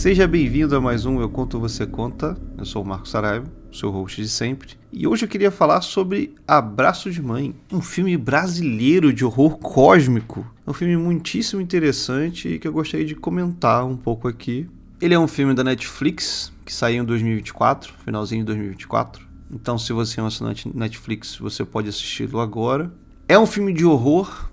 Seja bem-vindo a mais um Eu Conto Você Conta. Eu sou o Marcos Saraiva, seu host de sempre. E hoje eu queria falar sobre Abraço de Mãe, um filme brasileiro de horror cósmico. É um filme muitíssimo interessante e que eu gostaria de comentar um pouco aqui. Ele é um filme da Netflix, que saiu em 2024, finalzinho de 2024. Então, se você é um assinante Netflix, você pode assisti-lo agora. É um filme de horror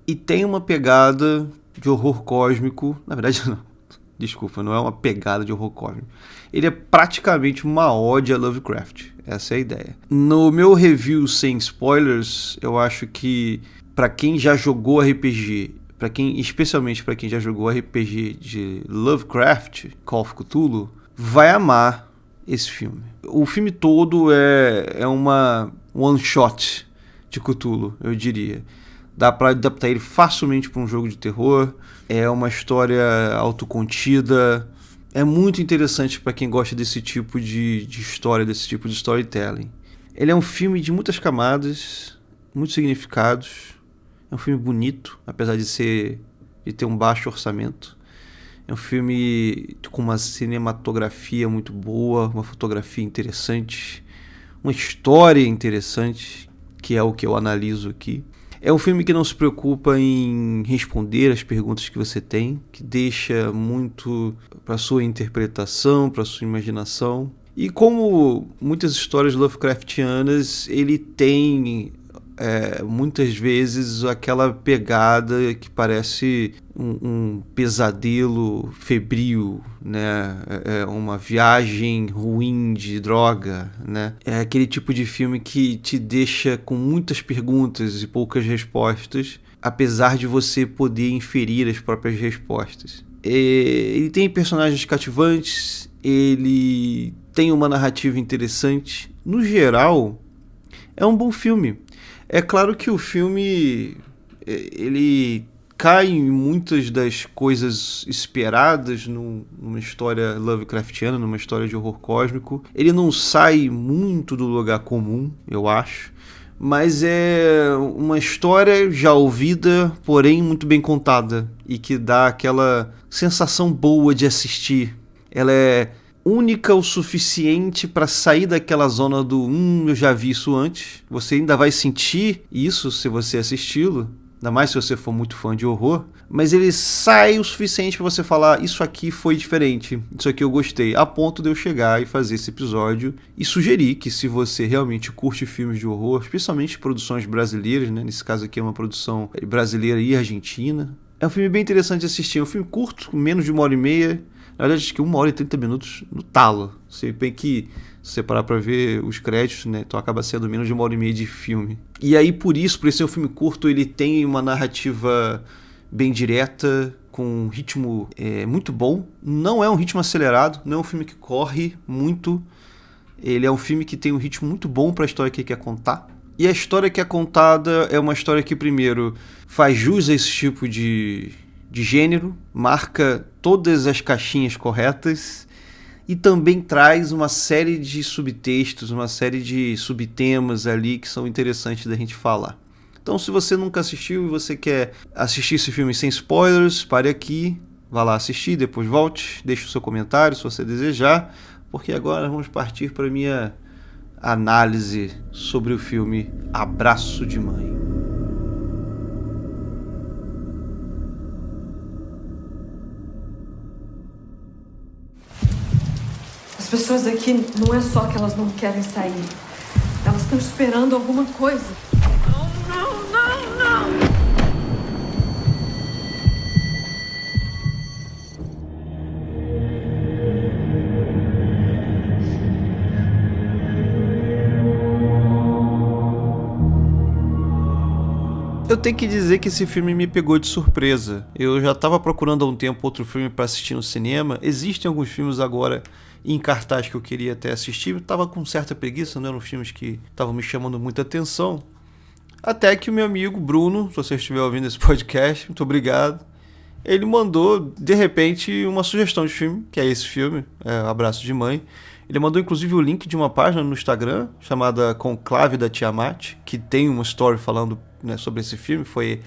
e tem uma pegada de horror cósmico. Na verdade, não. Desculpa, não é uma pegada de horror cósmico. Ele é praticamente uma ode a Lovecraft. Essa é a ideia. No meu review sem spoilers, eu acho que para quem já jogou RPG, especialmente para quem já jogou RPG de Lovecraft, Call of Cthulhu, vai amar esse filme. O filme todo é uma one shot de Cthulhu, eu diria. Dá para adaptar ele facilmente para um jogo de terror. É uma história autocontida. É muito interessante para quem gosta desse tipo de história, desse tipo de storytelling. Ele é um filme de muitas camadas, muitos significados. É um filme bonito, apesar de ter um baixo orçamento. É um filme com uma cinematografia muito boa, uma fotografia interessante, uma história interessante, que é o que eu analiso aqui. É um filme que não se preocupa em responder as perguntas que você tem, que deixa muito para sua interpretação, para sua imaginação. E como muitas histórias Lovecraftianas, ele tem muitas vezes aquela pegada que parece um pesadelo febril, né? Uma viagem ruim de droga, né? É aquele tipo de filme que te deixa com muitas perguntas e poucas respostas, apesar de você poder inferir as próprias respostas. Ele tem personagens cativantes, ele tem uma narrativa interessante. No geral, é um bom filme. É claro que o filme ele cai em muitas das coisas esperadas numa história Lovecraftiana, numa história de horror cósmico. Ele não sai muito do lugar comum, eu acho, mas é uma história já ouvida, porém muito bem contada e que dá aquela sensação boa de assistir. Ela é única o suficiente para sair daquela zona do eu já vi isso antes. Você ainda vai sentir isso se você assisti-lo, ainda mais se você for muito fã de horror, mas ele sai o suficiente para você falar: isso aqui foi diferente, isso aqui eu gostei, a ponto de eu chegar e fazer esse episódio e sugerir que, se você realmente curte filmes de horror, especialmente produções brasileiras, né? Nesse caso aqui é uma produção brasileira e argentina, é um filme bem interessante de assistir. É um filme curto, com menos de 1h30. Na verdade, acho que 1h30 no talo. Você bem que, se você parar pra ver os créditos, né, então acaba sendo menos de 1h30 de filme. E aí, por ele ser um filme curto, ele tem uma narrativa bem direta, com um ritmo muito bom. Não é um ritmo acelerado, não é um filme que corre muito. Ele é um filme que tem um ritmo muito bom para a história que ele quer contar. E a história que é contada é uma história que, primeiro, faz jus a esse tipo de gênero, marca todas as caixinhas corretas e também traz uma série de subtextos, uma série de subtemas ali que são interessantes da gente falar. Então, se você nunca assistiu e você quer assistir esse filme sem spoilers, pare aqui, vá lá assistir, depois volte, deixe o seu comentário se você desejar, porque agora vamos partir para a minha análise sobre o filme Abraço de Mãe. As pessoas aqui, não é só que elas não querem sair. Elas estão esperando alguma coisa. Não! Eu tenho que dizer que esse filme me pegou de surpresa. Eu já estava procurando há um tempo outro filme para assistir no cinema. Existem alguns filmes agora em cartaz que eu queria até assistir. Eu estava com certa preguiça, não eram filmes que estavam me chamando muita atenção. Até que o meu amigo Bruno, se você estiver ouvindo esse podcast, muito obrigado, ele mandou, de repente, uma sugestão de filme, que é esse filme, Abraço de Mãe. Ele mandou inclusive o link de uma página no Instagram chamada Conclave da Tiamat, que tem uma story falando, né, sobre esse filme. Foi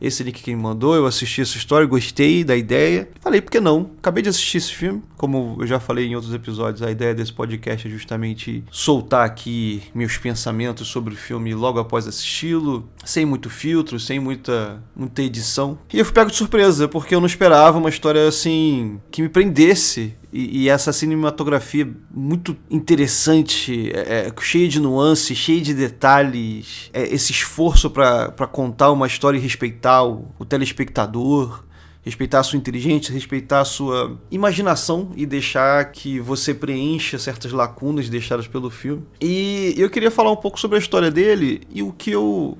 esse link que me mandou, eu assisti essa história, gostei da ideia. Falei, por que não? Acabei de assistir esse filme, como eu já falei em outros episódios, a ideia desse podcast é justamente soltar aqui meus pensamentos sobre o filme logo após assisti-lo, sem muito filtro, sem muita edição. E eu fui pego de surpresa, porque eu não esperava uma história assim, que me prendesse. E essa cinematografia muito interessante, cheia de nuances, cheia de detalhes, esse esforço para contar uma história e respeitar o telespectador, respeitar a sua inteligência, respeitar a sua imaginação e deixar que você preencha certas lacunas deixadas pelo filme. E eu queria falar um pouco sobre a história dele e o que eu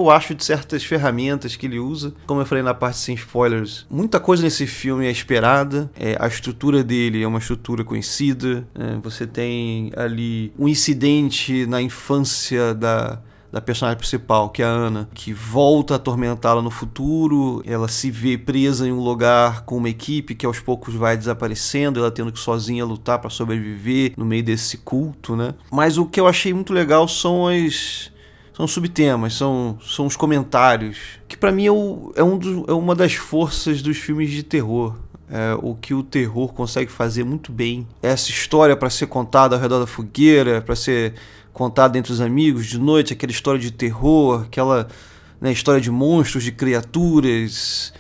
acho de certas ferramentas que ele usa. Como eu falei na parte sem spoilers, muita coisa nesse filme é esperada, a estrutura dele é uma estrutura conhecida, você tem ali um incidente na infância da personagem principal, que é a Ana, que volta a atormentá-la no futuro, ela se vê presa em um lugar com uma equipe que aos poucos vai desaparecendo, ela tendo que sozinha lutar para sobreviver no meio desse culto, né? Mas o que eu achei muito legal são subtemas, são os comentários, que pra mim é uma das forças dos filmes de terror. O que o terror consegue fazer muito bem. Essa história para ser contada ao redor da fogueira, para ser contada entre os amigos de noite, aquela história de terror, aquela, né, história de monstros, de criaturas,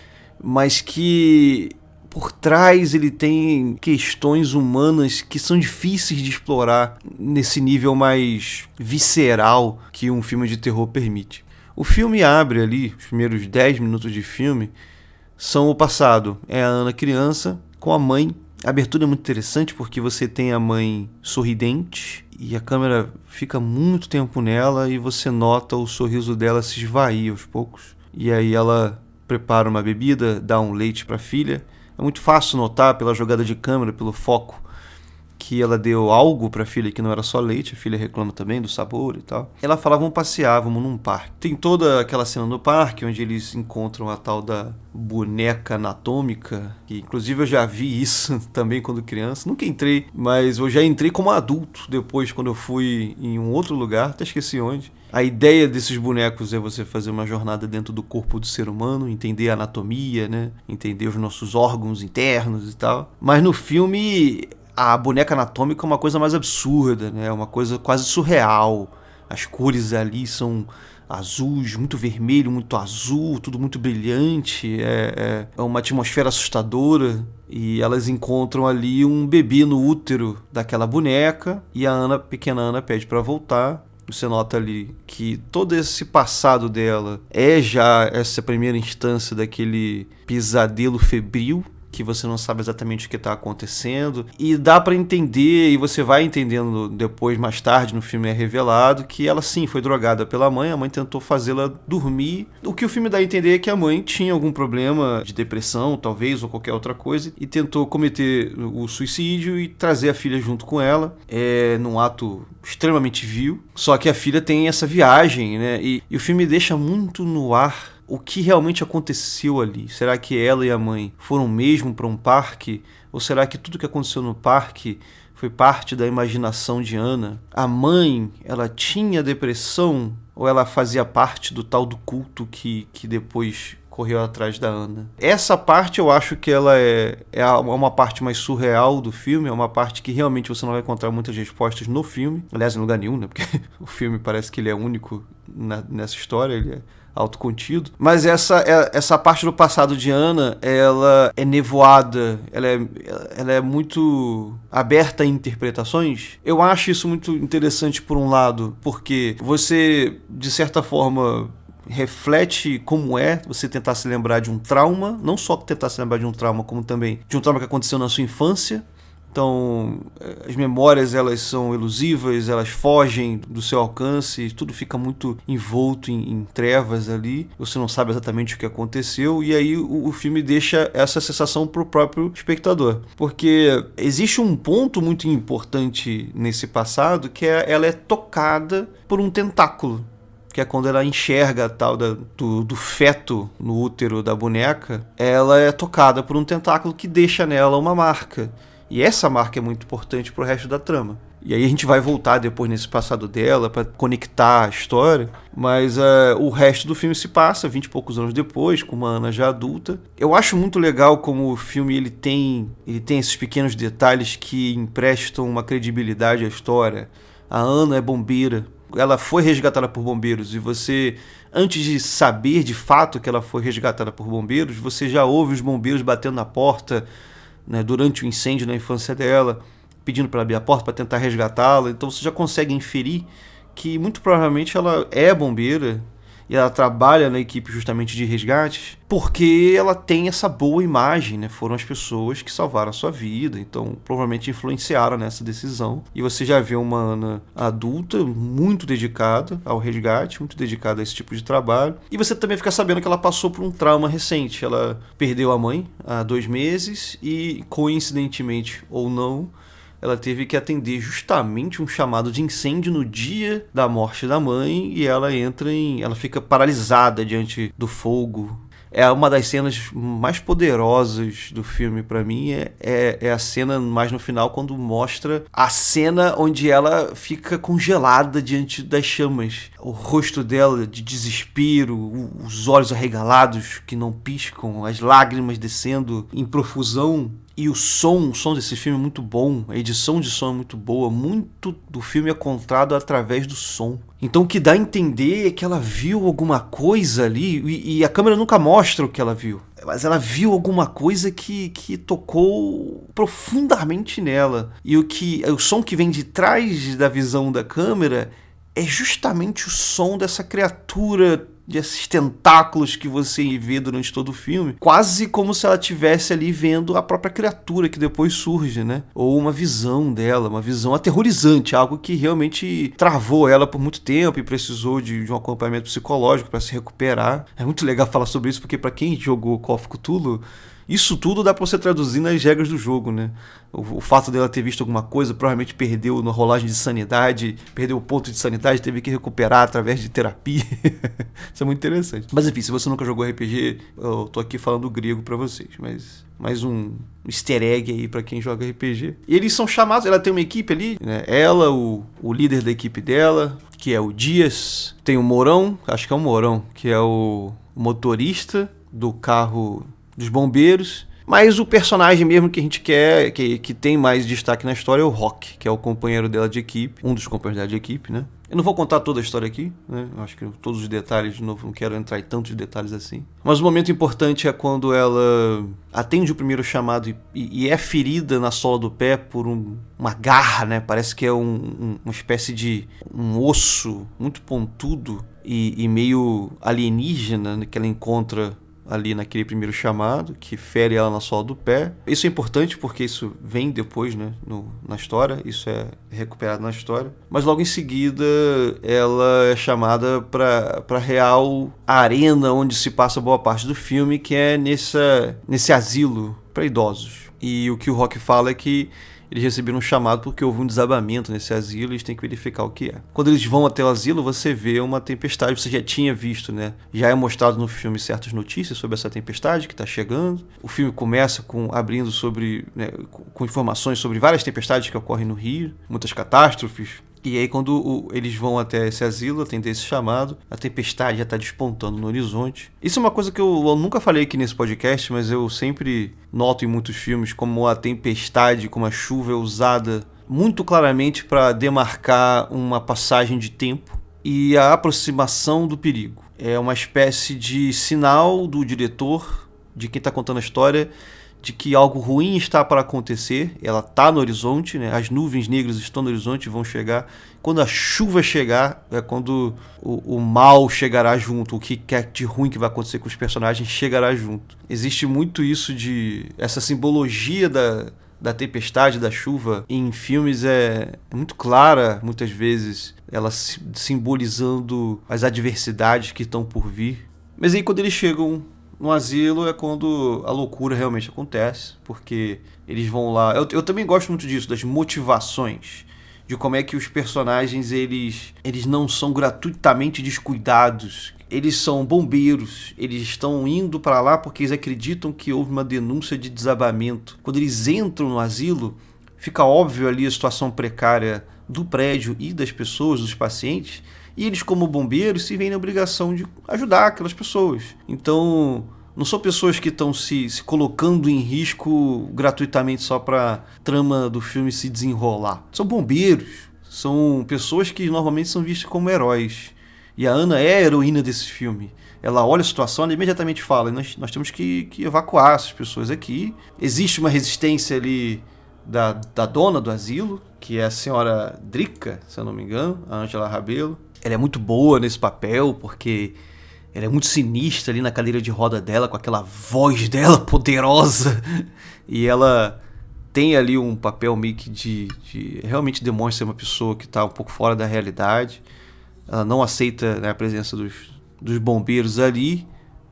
mas que por trás ele tem questões humanas que são difíceis de explorar nesse nível mais visceral que um filme de terror permite. O filme abre ali, os primeiros 10 minutos de filme, são o passado. É a Ana criança com a mãe. A abertura é muito interessante porque você tem a mãe sorridente e a câmera fica muito tempo nela e você nota o sorriso dela se esvair aos poucos. E aí ela prepara uma bebida, dá um leite para a filha. É muito fácil notar pela jogada de câmera, pelo foco, que ela deu algo para a filha que não era só leite. A filha reclama também do sabor e tal. Ela fala, vamos passear, vamos num parque. Tem toda aquela cena no parque onde eles encontram a tal da boneca anatômica, que inclusive eu já vi isso também quando criança. Nunca entrei, mas eu já entrei como adulto depois, quando eu fui em um outro lugar, até esqueci onde. A ideia desses bonecos é você fazer uma jornada dentro do corpo do ser humano, entender a anatomia, né? Entender os nossos órgãos internos e tal. Mas no filme, a boneca anatômica é uma coisa mais absurda, né? É uma coisa quase surreal. As cores ali são azuis, muito vermelho, muito azul, tudo muito brilhante. É uma atmosfera assustadora. E elas encontram ali um bebê no útero daquela boneca. E a pequena Ana pede para voltar. Você nota ali que todo esse passado dela é já essa primeira instância daquele pesadelo febril, que você não sabe exatamente o que está acontecendo, e dá para entender, e você vai entendendo depois, mais tarde no filme é revelado, que ela sim foi drogada pela mãe, a mãe tentou fazê-la dormir. O que o filme dá a entender é que a mãe tinha algum problema de depressão, talvez, ou qualquer outra coisa, e tentou cometer o suicídio e trazer a filha junto com ela, num ato extremamente vil. Só que a filha tem essa viagem, né? E o filme deixa muito no ar o que realmente aconteceu ali. Será que ela e a mãe foram mesmo para um parque? Ou será que tudo que aconteceu no parque foi parte da imaginação de Ana? A mãe, ela tinha depressão ou ela fazia parte do tal do culto que depois correu atrás da Ana? Essa parte eu acho que ela é uma parte mais surreal do filme, é uma parte que realmente você não vai encontrar muitas respostas no filme. Aliás, em lugar nenhum, né? Porque o filme parece que ele é único nessa história, ele é autocontido. Mas essa parte do passado de Ana, ela é nevoada, ela é muito aberta a interpretações. Eu acho isso muito interessante por um lado, porque você, de certa forma, reflete como é você tentar se lembrar de um trauma, não só tentar se lembrar de um trauma, como também de um trauma que aconteceu na sua infância. Então, as memórias, elas são elusivas, elas fogem do seu alcance, tudo fica muito envolto em trevas ali, você não sabe exatamente o que aconteceu, e aí o filme deixa essa sensação pro próprio espectador. Porque existe um ponto muito importante nesse passado, que ela é tocada por um tentáculo, que é quando ela enxerga a tal do feto no útero da boneca, ela é tocada por um tentáculo que deixa nela uma marca. E essa marca é muito importante pro resto da trama. E aí a gente vai voltar depois nesse passado dela pra conectar a história. Mas o resto do filme se passa 20 e poucos anos depois, com uma Ana já adulta. Eu acho muito legal como o filme ele tem esses pequenos detalhes que emprestam uma credibilidade à história. A Ana é bombeira. Ela foi resgatada por bombeiros e você, antes de saber de fato que ela foi resgatada por bombeiros, você já ouve os bombeiros batendo na porta, né, durante o incêndio na infância dela, pedindo para abrir a porta para tentar resgatá-la. Então você já consegue inferir que muito provavelmente ela é bombeira e ela trabalha na equipe justamente de resgates porque ela tem essa boa imagem, né? Foram as pessoas que salvaram a sua vida, então provavelmente influenciaram nessa decisão. E você já vê uma Ana adulta muito dedicada ao resgate, muito dedicada a esse tipo de trabalho. E você também fica sabendo que ela passou por um trauma recente. Ela perdeu a mãe há 2 meses e, coincidentemente ou não, ela teve que atender justamente um chamado de incêndio no dia da morte da mãe e ela fica paralisada diante do fogo. É uma das cenas mais poderosas do filme pra mim, é a cena mais no final, quando mostra a cena onde ela fica congelada diante das chamas. O rosto dela de desespero, os olhos arregalados que não piscam, as lágrimas descendo em profusão. E o som desse filme é muito bom, a edição de som é muito boa, muito do filme é contado através do som. Então o que dá a entender é que ela viu alguma coisa ali, e a câmera nunca mostra o que ela viu, mas ela viu alguma coisa que tocou profundamente nela. E o som que vem de trás da visão da câmera é justamente o som dessa criatura, desses tentáculos que você vê durante todo o filme, quase como se ela estivesse ali vendo a própria criatura que depois surge, né? Ou uma visão dela, uma visão aterrorizante, algo que realmente travou ela por muito tempo e precisou de um acompanhamento psicológico para se recuperar. É muito legal falar sobre isso, porque para quem jogou Call of Cthulhu, isso tudo dá pra você traduzir nas regras do jogo, né? O fato dela ter visto alguma coisa, provavelmente perdeu na rolagem de sanidade, perdeu o ponto de sanidade, teve que recuperar através de terapia. Isso é muito interessante. Mas enfim, se você nunca jogou RPG, eu tô aqui falando grego pra vocês, mas mais um easter egg aí pra quem joga RPG. E eles são chamados, ela tem uma equipe ali, né? Ela, o líder da equipe dela, que é o Dias, tem o Mourão, acho que é o Mourão, que é o motorista do carro dos bombeiros, mas o personagem mesmo que a gente quer, que tem mais destaque na história é o Rock, que é o companheiro dela de equipe, um dos companheiros dela de equipe, né? Eu não vou contar toda a história aqui, né? Eu acho que todos os detalhes, de novo, não quero entrar em tantos detalhes assim. Mas o momento importante é quando ela atende o primeiro chamado e é ferida na sola do pé por uma garra, né? Parece que é uma espécie de um osso muito pontudo e meio alienígena, né, que ela encontra ali naquele primeiro chamado, que fere ela na sola do pé. Isso é importante porque isso vem depois, né, na história, isso é recuperado na história. Mas logo em seguida ela é chamada para real arena onde se passa boa parte do filme, que é nesse asilo para idosos. E o que o Rock fala é que eles receberam um chamado porque houve um desabamento nesse asilo e eles têm que verificar o que é. Quando eles vão até o asilo, você vê uma tempestade, você já tinha visto, né? Já é mostrado no filme certas notícias sobre essa tempestade que está chegando. O filme começa abrindo sobre, né, com informações sobre várias tempestades que ocorrem no Rio, muitas catástrofes. E aí quando eles vão até esse asilo, atender esse chamado, a tempestade já está despontando no horizonte. Isso é uma coisa que eu nunca falei aqui nesse podcast, mas eu sempre noto em muitos filmes como a tempestade, como a chuva é usada muito claramente para demarcar uma passagem de tempo e a aproximação do perigo. É uma espécie de sinal do diretor, de quem está contando a história, de que algo ruim está para acontecer. Ela está no horizonte, né? As nuvens negras estão no horizonte e vão chegar. Quando a chuva chegar, é quando o mal chegará junto, o que quer de ruim que vai acontecer com os personagens chegará junto. Existe muito isso essa simbologia da tempestade, da chuva, em filmes é muito clara, muitas vezes, ela simbolizando as adversidades que estão por vir. Mas aí quando eles chegam no asilo é quando a loucura realmente acontece, porque eles vão lá. Eu também gosto muito disso, das motivações, de como é que os personagens eles não são gratuitamente descuidados. Eles são bombeiros, eles estão indo para lá porque eles acreditam que houve uma denúncia de desabamento. Quando eles entram no asilo, fica óbvio ali a situação precária do prédio e das pessoas, dos pacientes, e eles, como bombeiros, se veem na obrigação de ajudar aquelas pessoas. Então, não são pessoas que estão se colocando em risco gratuitamente só para a trama do filme se desenrolar. São bombeiros, são pessoas que normalmente são vistas como heróis. E a Ana é a heroína desse filme. Ela olha a situação e imediatamente fala: nós temos que evacuar essas pessoas aqui. Existe uma resistência ali da dona do asilo, que é a senhora Drica, se eu não me engano, a Angela Rabelo. Ela é muito boa nesse papel, porque ela é muito sinistra ali na cadeira de roda dela, com aquela voz dela poderosa. E ela tem ali um papel meio que de realmente demonstra ser uma pessoa que está um pouco fora da realidade. Ela não aceita, né, a presença dos bombeiros ali,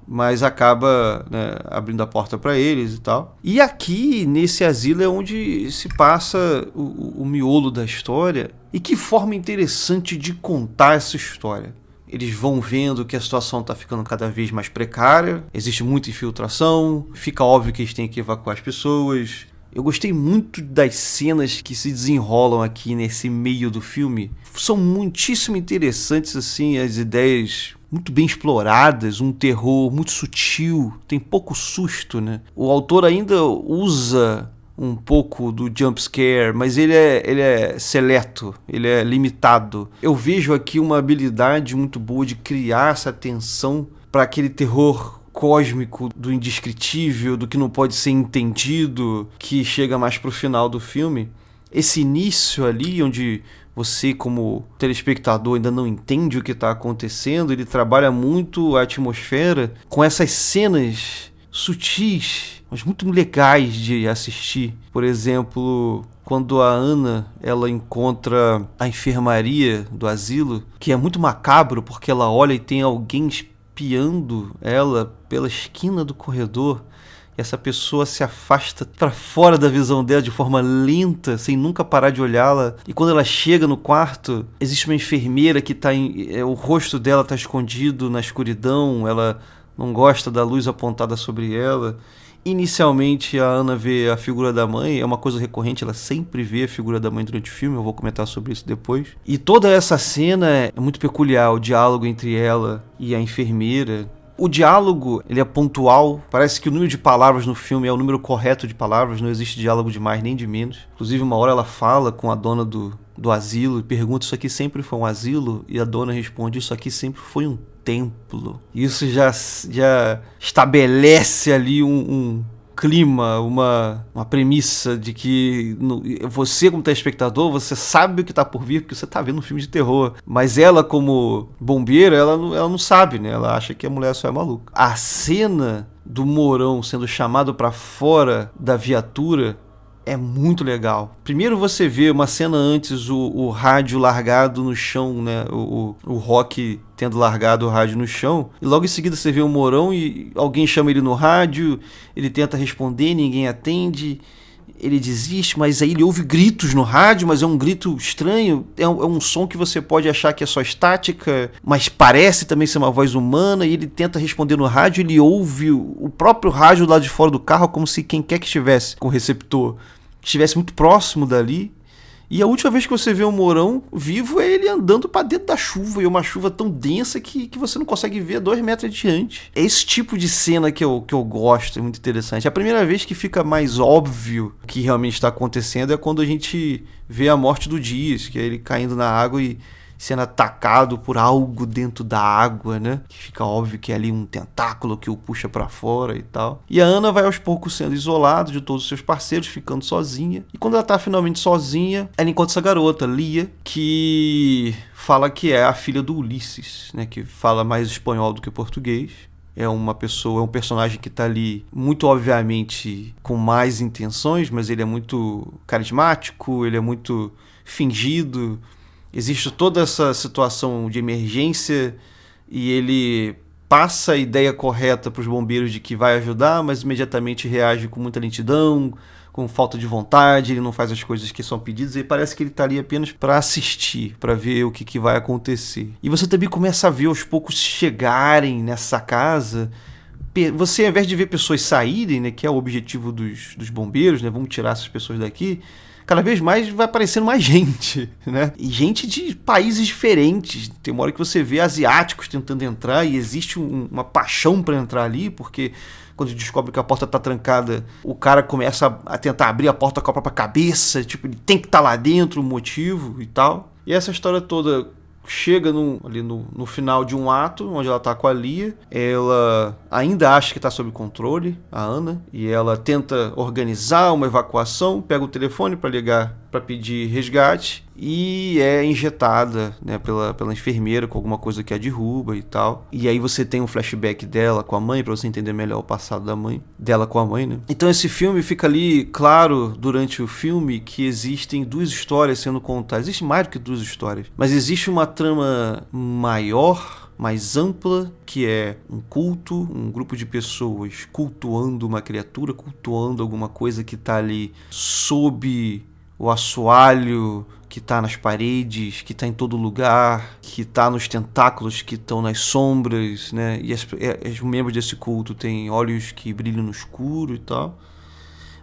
mas acaba, né, abrindo a porta para eles e tal. E aqui, nesse asilo, é onde se passa o miolo da história. E que forma interessante de contar essa história. Eles vão vendo que a situação está ficando cada vez mais precária, existe muita infiltração, fica óbvio que eles têm que evacuar as pessoas. Eu gostei muito das cenas que se desenrolam aqui nesse meio do filme. São muitíssimo interessantes, assim, as ideias muito bem exploradas, um terror muito sutil, tem pouco susto, né? O autor ainda usa um pouco do jump scare, mas ele é seleto, ele é limitado. Eu vejo aqui uma habilidade muito boa de criar essa tensão para aquele terror cósmico do indescritível, do que não pode ser entendido, que chega mais pro final do filme. Esse início ali, onde você, como telespectador, ainda não entende o que está acontecendo, ele trabalha muito a atmosfera com essas cenas sutis, mas muito legais de assistir. Por exemplo, quando a Ana ela encontra a enfermaria do asilo, que é muito macabro, porque ela olha e tem alguém espiando ela pela esquina do corredor. E essa pessoa se afasta para fora da visão dela de forma lenta, sem nunca parar de olhá-la. E quando ela chega no quarto, existe uma enfermeira que o rosto dela está escondido na escuridão, ela não gosta da luz apontada sobre ela. Inicialmente a Ana vê a figura da mãe, é uma coisa recorrente, ela sempre vê a figura da mãe durante o filme, eu vou comentar sobre isso depois. E toda essa cena é muito peculiar, o diálogo entre ela e a enfermeira. O diálogo, ele é pontual, parece que o número de palavras no filme é o número correto de palavras, não existe diálogo de mais nem de menos. Inclusive uma hora ela fala com a dona do asilo e pergunta: isso aqui sempre foi um asilo? E a dona responde: isso aqui sempre foi um templo. Isso já estabelece ali um clima, uma premissa de que você, como telespectador, você sabe o que está por vir porque você está vendo um filme de terror. Mas ela, como bombeira, ela não sabe, né? Ela acha que a mulher só é maluca. A cena do Mourão sendo chamado para fora da viatura é muito legal. Primeiro você vê uma cena antes, o rádio largado no chão, né? O Rock tendo largado o rádio no chão. E logo em seguida você vê o Mourão e alguém chama ele no rádio, ele tenta responder, ninguém atende, ele desiste, mas aí ele ouve gritos no rádio, mas é um grito estranho, é um som que você pode achar que é só estática, mas parece também ser uma voz humana, e ele tenta responder no rádio, ele ouve o próprio rádio lá de fora do carro, como se quem quer que estivesse com o receptor estivesse muito próximo dali. E a última vez que você vê o Mourão vivo é ele andando para dentro da chuva, e uma chuva tão densa que você não consegue ver 2 metros adiante. É esse tipo de cena que eu gosto, é muito interessante. A primeira vez que fica mais óbvio o que realmente está acontecendo é quando a gente vê a morte do Dias, que é ele caindo na água e sendo atacado por algo dentro da água, né? Que fica óbvio que é ali um tentáculo que o puxa pra fora e tal. E a Ana vai aos poucos sendo isolada de todos os seus parceiros, ficando sozinha. E quando ela tá finalmente sozinha, ela encontra essa garota, Lia, que fala que é a filha do Ulisses, né? Que fala mais espanhol do que português. É uma pessoa, é um personagem que tá ali muito obviamente com mais intenções, mas ele é muito carismático, ele é muito fingido. Existe toda essa situação de emergência e ele passa a ideia correta para os bombeiros de que vai ajudar, mas imediatamente reage com muita lentidão, com falta de vontade, ele não faz as coisas que são pedidas, e parece que ele está ali apenas para assistir, para ver o que vai acontecer. E você também começa a ver aos poucos chegarem nessa casa. Você, ao invés de ver pessoas saírem, né, que é o objetivo dos bombeiros, né, vamos tirar essas pessoas daqui, cada vez mais vai aparecendo mais gente, né? E gente de países diferentes. Tem uma hora que você vê asiáticos tentando entrar e existe uma paixão para entrar ali, porque quando descobre que a porta tá trancada, o cara começa a tentar abrir a porta com a própria cabeça, tipo, ele tem que estar lá dentro, o motivo e tal. E essa história toda chega ali no final de um ato, onde ela tá com a Lia. Ela ainda acha que tá sob controle, a Ana, e ela tenta organizar uma evacuação, pega o telefone para ligar para pedir resgate e é injetada, né, pela enfermeira com alguma coisa que a derruba e tal. E aí você tem um flashback dela com a mãe, para você entender melhor o passado dela com a mãe, né? Então esse filme fica ali claro durante o filme que existem duas histórias sendo contadas. Existe mais do que duas histórias, mas existe uma trama maior, mais ampla, que é um culto, um grupo de pessoas cultuando uma criatura, cultuando alguma coisa que está ali sob o assoalho, que está nas paredes, que está em todo lugar, que está nos tentáculos, que estão nas sombras, né? E os membros desse culto têm olhos que brilham no escuro e tal.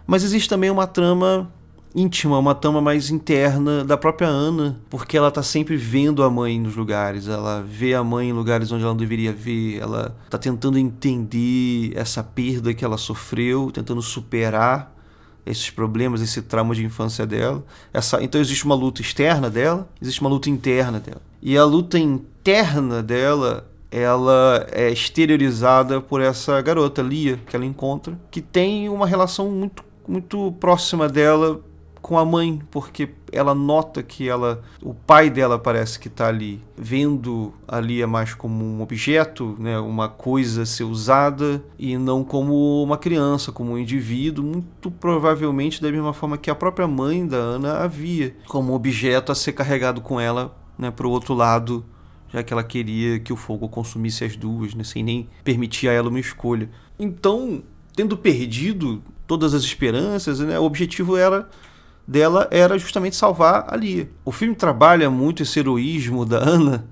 Mas existe também uma trama íntima, uma trama mais interna da própria Ana, porque ela tá sempre vendo a mãe nos lugares, ela vê a mãe em lugares onde ela não deveria ver, ela tá tentando entender essa perda que ela sofreu, tentando superar esses problemas, esse trauma de infância dela. Então existe uma luta externa dela, existe uma luta interna dela. E a luta interna dela, ela é exteriorizada por essa garota, Lia, que ela encontra, que tem uma relação muito, muito próxima dela com a mãe, porque ela nota que o pai dela parece que está ali, vendo a Lia mais como um objeto, né, uma coisa a ser usada, e não como uma criança, como um indivíduo, muito provavelmente da mesma forma que a própria mãe da Ana a via, como um objeto a ser carregado com ela, né, para o outro lado, já que ela queria que o fogo consumisse as duas, né, sem nem permitir a ela uma escolha. Então, tendo perdido todas as esperanças, né, o objetivo dela era justamente salvar a Lia. O filme trabalha muito esse heroísmo da Ana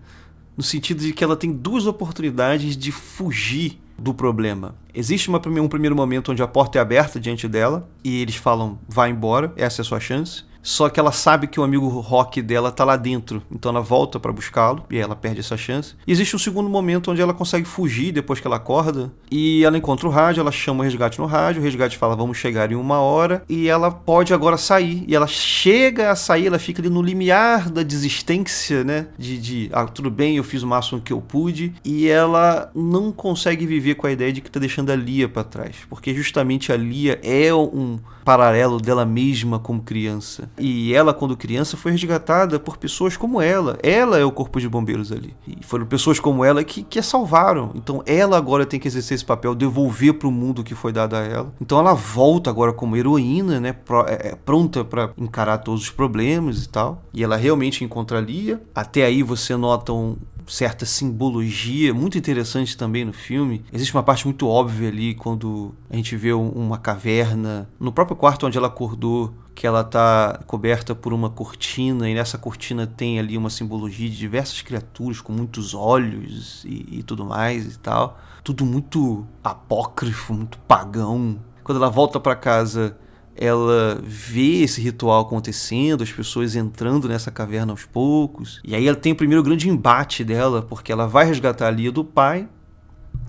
no sentido de que ela tem duas oportunidades de fugir do problema. Existe um primeiro momento onde a porta é aberta diante dela e eles falam, vai embora, essa é a sua chance. Só que ela sabe que o amigo Rock dela tá lá dentro, então ela volta para buscá-lo e ela perde essa chance. E existe um segundo momento onde ela consegue fugir depois que ela acorda e ela encontra o rádio, ela chama o resgate no rádio, o resgate fala vamos chegar em 1 hora e ela pode agora sair. E ela chega a sair, ela fica ali no limiar da desistência, né? Tudo bem, eu fiz o máximo que eu pude, e ela não consegue viver com a ideia de que tá deixando a Lia para trás, porque justamente a Lia é um paralelo dela mesma como criança. E ela, quando criança, foi resgatada por pessoas como ela. Ela é o corpo de bombeiros ali. E foram pessoas como ela que a salvaram. Então ela agora tem que exercer esse papel, devolver para o mundo que foi dado a ela. Então ela volta agora como heroína, né? Pronta para encarar todos os problemas e tal. E ela realmente encontra a Lia. Até aí você nota certa simbologia muito interessante também no filme. Existe uma parte muito óbvia ali quando a gente vê uma caverna no próprio quarto onde ela acordou, que ela tá coberta por uma cortina, e nessa cortina tem ali uma simbologia de diversas criaturas com muitos olhos e tudo mais e tal. Tudo muito apócrifo, muito pagão. Quando ela volta para casa, ela vê esse ritual acontecendo, as pessoas entrando nessa caverna aos poucos. E aí ela tem o primeiro grande embate dela, porque ela vai resgatar a Lia do pai.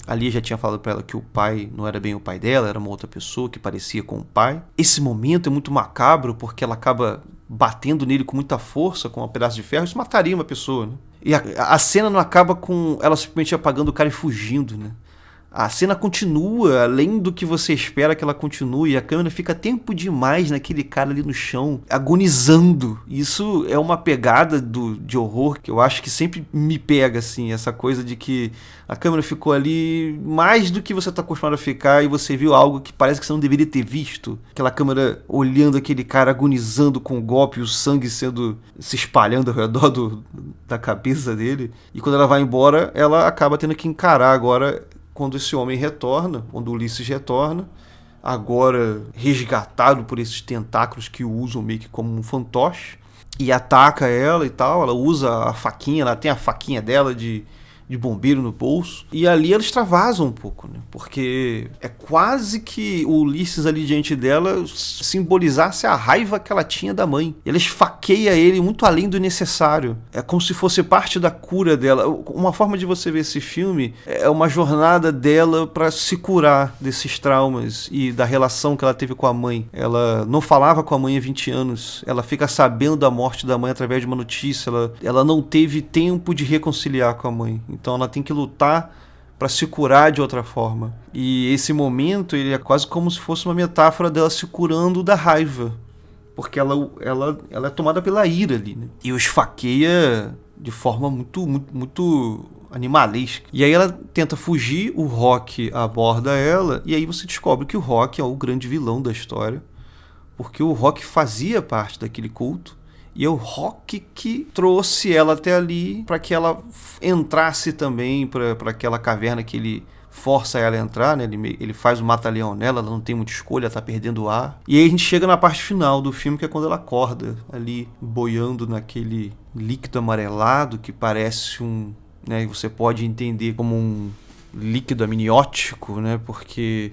A Lia já tinha falado pra ela que o pai não era bem o pai dela, era uma outra pessoa que parecia com o pai. Esse momento é muito macabro, porque ela acaba batendo nele com muita força, com um pedaço de ferro. Isso mataria uma pessoa, né? E a cena não acaba com ela simplesmente apagando o cara e fugindo, né? A cena continua, além do que você espera que ela continue, a câmera fica tempo demais naquele cara ali no chão, agonizando. Isso é uma pegada de horror que eu acho que sempre me pega, assim, essa coisa de que a câmera ficou ali mais do que você está acostumado a ficar e você viu algo que parece que você não deveria ter visto. Aquela câmera olhando aquele cara agonizando com o golpe, o sangue se espalhando ao redor da cabeça dele. E quando ela vai embora, ela acaba tendo que encarar agora quando esse homem retorna, quando Ulisses retorna, agora resgatado por esses tentáculos que o usam meio que como um fantoche, e ataca ela e tal. Ela usa a faquinha, ela tem a faquinha dela de de bombeiro no bolso. E ali ela extravasa um pouco, né? Porque é quase que o Ulisses ali diante dela simbolizasse a raiva que ela tinha da mãe. Ela esfaqueia ele muito além do necessário. É como se fosse parte da cura dela. Uma forma de você ver esse filme é uma jornada dela para se curar desses traumas e da relação que ela teve com a mãe. Ela não falava com a mãe há 20 anos. Ela fica sabendo da morte da mãe através de uma notícia. Ela não teve tempo de reconciliar com a mãe. Então ela tem que lutar para se curar de outra forma. E esse momento ele é quase como se fosse uma metáfora dela se curando da raiva. Porque ela é tomada pela ira ali, né? E o esfaqueia de forma muito animalesca. E aí ela tenta fugir, o Rock aborda ela, e aí você descobre que o Rock é o grande vilão da história. Porque o Rock fazia parte daquele culto. E é o Rock que trouxe ela até ali para que ela entrasse também para aquela caverna que ele força ela a entrar, né? Ele faz o mata-leão nela, ela não tem muita escolha, ela tá perdendo o ar. E aí a gente chega na parte final do filme, que é quando ela acorda ali, boiando naquele líquido amarelado que parece né? Você pode entender como um líquido amniótico, né? Porque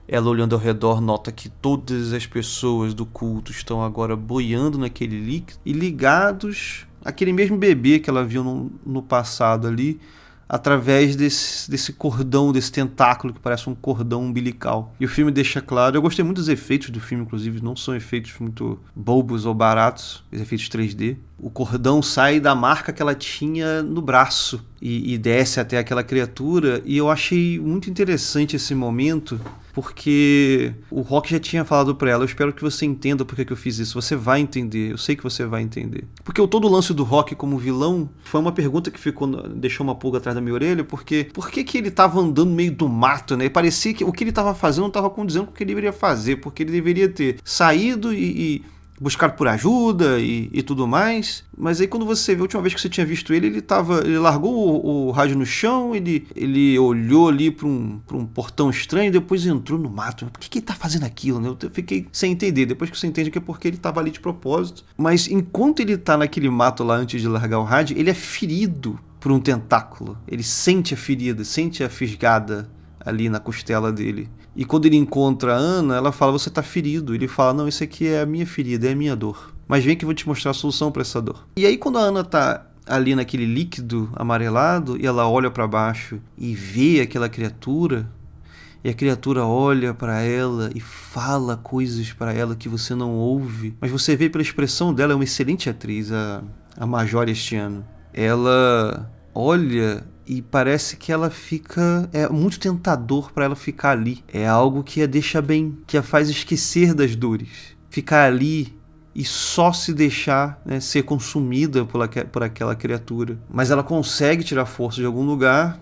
ela, olhando ao redor, nota que todas as pessoas do culto estão agora boiando naquele líquido e ligados àquele mesmo bebê que ela viu no passado ali, através desse cordão, desse tentáculo que parece um cordão umbilical. E o filme deixa claro, eu gostei muito dos efeitos do filme, inclusive, não são efeitos muito bobos ou baratos, os efeitos 3D. O cordão sai da marca que ela tinha no braço e desce até aquela criatura, e eu achei muito interessante esse momento, porque o Rock já tinha falado pra ela, eu espero que você entenda por que eu fiz isso, você vai entender, eu sei que você vai entender. Porque todo o lance do Rock como vilão foi uma pergunta que deixou uma pulga atrás da minha orelha, porque por que ele tava andando no meio do mato, né? E parecia que o que ele tava fazendo não tava condizendo com o que ele deveria fazer, porque ele deveria ter saído e buscado por ajuda e tudo mais. Mas aí quando você vê, a última vez que você tinha visto ele largou o rádio no chão, ele olhou ali para um portão estranho e depois entrou no mato. Por que ele tá fazendo aquilo, né? Eu fiquei sem entender. Depois que você entende que é porque ele tava ali de propósito. Mas enquanto ele tá naquele mato lá antes de largar o rádio, ele é ferido por um tentáculo. Ele sente a ferida, sente a fisgada ali na costela dele. E quando ele encontra a Ana, ela fala, você tá ferido. Ele fala, não, isso aqui é a minha ferida, é a minha dor. Mas vem que eu vou te mostrar a solução para essa dor. E aí quando a Ana tá ali naquele líquido amarelado, e ela olha para baixo e vê aquela criatura, e a criatura olha para ela e fala coisas para ela que você não ouve, mas você vê pela expressão dela, é uma excelente atriz, a Majora este ano. Ela olha e parece que ela fica... É muito tentador para ela ficar ali. É algo que a deixa bem, que a faz esquecer das dores. Ficar ali e só se deixar, né, ser consumida por aquela criatura. Mas ela consegue tirar força de algum lugar,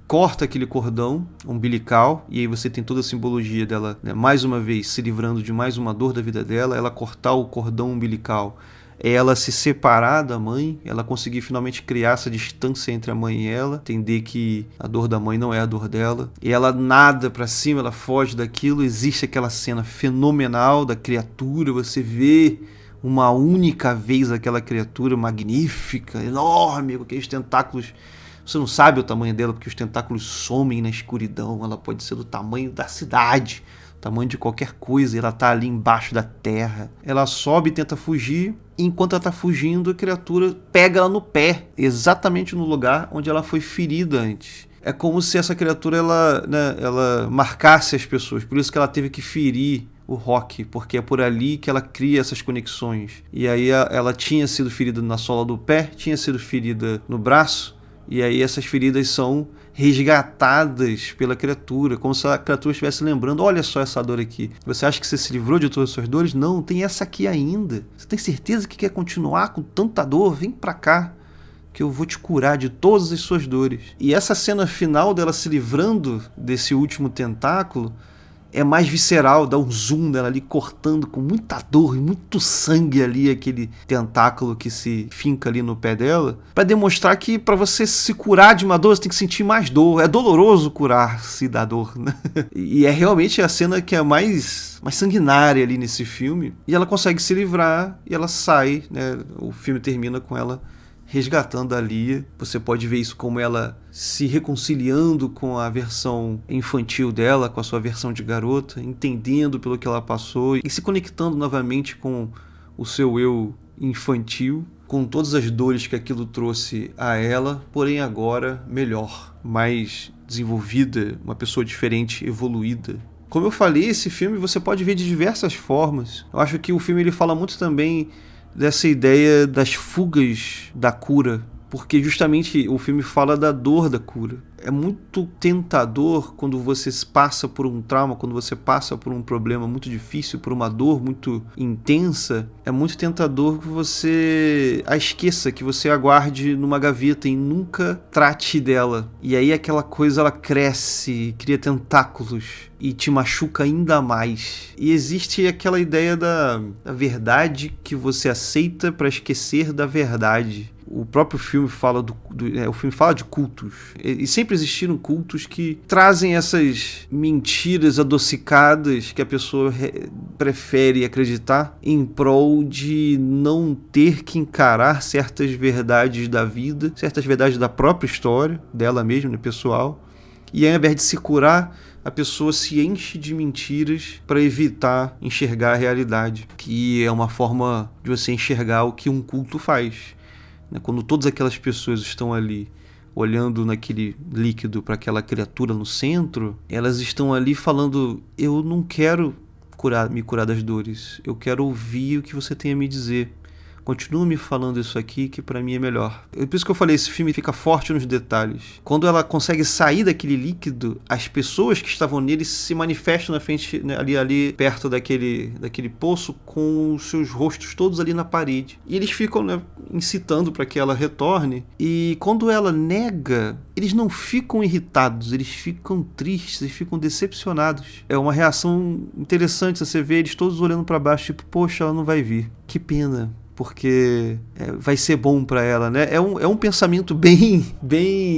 corta aquele cordão umbilical, e aí você tem toda a simbologia dela, né, mais uma vez, se livrando de mais uma dor da vida dela, ela cortar o cordão umbilical. Ela se separar da mãe, ela conseguir finalmente criar essa distância entre a mãe e ela, entender que a dor da mãe não é a dor dela, e ela nada pra cima, ela foge daquilo. Existe aquela cena fenomenal da criatura, você vê uma única vez aquela criatura magnífica, enorme, com aqueles tentáculos. Você não sabe o tamanho dela, porque os tentáculos somem na escuridão, ela pode ser do tamanho da cidade, tamanho de qualquer coisa, ela tá ali embaixo da terra. Ela sobe e tenta fugir, e enquanto ela tá fugindo, a criatura pega ela no pé, exatamente no lugar onde ela foi ferida antes. É como se essa criatura ela marcasse as pessoas, por isso que ela teve que ferir o Rock, porque é por ali que ela cria essas conexões. E aí ela tinha sido ferida na sola do pé, tinha sido ferida no braço, e aí essas feridas são resgatadas pela criatura, como se a criatura estivesse lembrando, olha só essa dor aqui. Você acha que você se livrou de todas as suas dores? Não, tem essa aqui ainda. Você tem certeza que quer continuar com tanta dor? Vem pra cá, que eu vou te curar de todas as suas dores. E essa cena final dela se livrando desse último tentáculo é mais visceral, dá um zoom dela ali cortando com muita dor e muito sangue ali aquele tentáculo que se finca ali no pé dela, para demonstrar que para você se curar de uma dor você tem que sentir mais dor. É doloroso curar-se da dor, né? E é realmente a cena que é mais sanguinária ali nesse filme, e ela consegue se livrar e ela sai, né? O filme termina com ela resgatando a Lia. Você pode ver isso como ela se reconciliando com a versão infantil dela, com a sua versão de garota, entendendo pelo que ela passou e se conectando novamente com o seu eu infantil, com todas as dores que aquilo trouxe a ela, porém agora melhor, mais desenvolvida, uma pessoa diferente, evoluída. Como eu falei, esse filme você pode ver de diversas formas. Eu acho que o filme ele fala muito também dessa ideia das fugas da cura, porque justamente o filme fala da dor da cura. É muito tentador quando você passa por um trauma, quando você passa por um problema muito difícil, por uma dor muito intensa, é muito tentador que você a esqueça, que você a guarde numa gaveta e nunca trate dela. E aí aquela coisa ela cresce, cria tentáculos e te machuca ainda mais. E existe aquela ideia da verdade que você aceita para esquecer da verdade. O próprio filme fala o filme fala de cultos. E sempre existiram cultos que trazem essas mentiras adocicadas que a pessoa prefere acreditar em prol de não ter que encarar certas verdades da vida, certas verdades da própria história, dela mesma, né, pessoal. E ao invés de se curar, a pessoa se enche de mentiras para evitar enxergar a realidade, que é uma forma de você enxergar o que um culto faz. Quando todas aquelas pessoas estão ali olhando naquele líquido para aquela criatura no centro, elas estão ali falando: eu não quero me curar das dores, eu quero ouvir o que você tem a me dizer. Continua me falando isso aqui que pra mim é melhor. É por isso que eu falei, esse filme fica forte nos detalhes. Quando ela consegue sair daquele líquido, as pessoas que estavam nele se manifestam na frente, né, ali perto daquele poço, com os seus rostos todos ali na parede. E eles ficam, né, incitando para que ela retorne. E quando ela nega, eles não ficam irritados, eles ficam tristes, eles ficam decepcionados. É uma reação interessante, você vê eles todos olhando para baixo, tipo, poxa, ela não vai vir. Que pena. Porque vai ser bom para ela, né? É um pensamento bem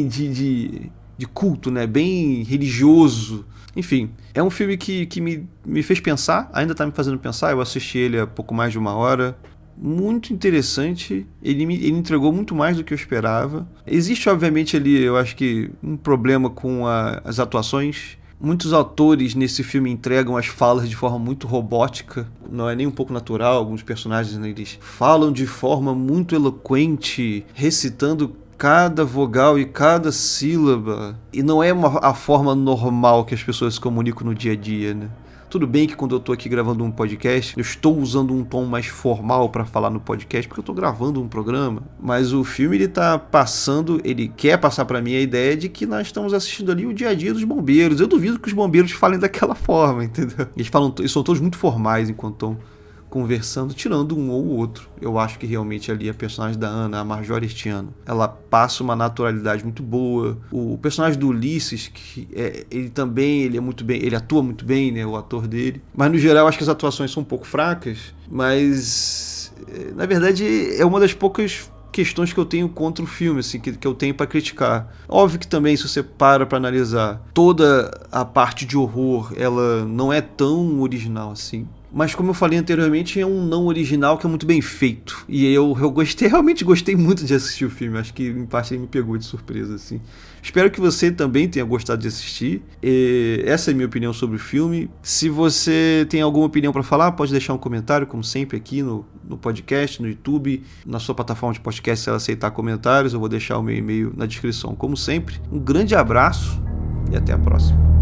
de culto, né? Bem religioso. Enfim, é um filme que me fez pensar, ainda tá me fazendo pensar. Eu assisti ele há pouco mais de 1 hora. Muito interessante, ele entregou muito mais do que eu esperava. Existe, obviamente, ali, eu acho que um problema com as atuações. Muitos atores nesse filme entregam as falas de forma muito robótica, não é nem um pouco natural. Alguns personagens, né, eles falam de forma muito eloquente, recitando cada vogal e cada sílaba, e não é a forma normal que as pessoas se comunicam no dia a dia, né? Tudo bem que quando eu tô aqui gravando um podcast, eu estou usando um tom mais formal para falar no podcast, porque eu tô gravando um programa, mas o filme ele quer passar para mim a ideia de que nós estamos assistindo ali o dia a dia dos bombeiros. Eu duvido que os bombeiros falem daquela forma, entendeu? Eles são todos muito formais enquanto estão conversando, tirando um ou outro. Eu acho que realmente ali a personagem da Ana, a Marjorie este ano, ela passa uma naturalidade muito boa. O personagem do Ulisses, ele é muito bem, ele atua muito bem, né, o ator dele. Mas no geral acho que as atuações são um pouco fracas, mas na verdade é uma das poucas questões que eu tenho contra o filme, assim, que eu tenho para criticar. Óbvio que também, se você para analisar, toda a parte de horror, ela não é tão original assim. Mas como eu falei anteriormente, é um não original que é muito bem feito. E eu realmente gostei muito de assistir o filme. Acho que em parte ele me pegou de surpresa, assim. Espero que você também tenha gostado de assistir. Essa é a minha opinião sobre o filme. Se você tem alguma opinião para falar, pode deixar um comentário, como sempre, aqui no podcast, no YouTube, na sua plataforma de podcast, se ela aceitar comentários. Eu vou deixar o meu e-mail na descrição, como sempre. Um grande abraço e até a próxima.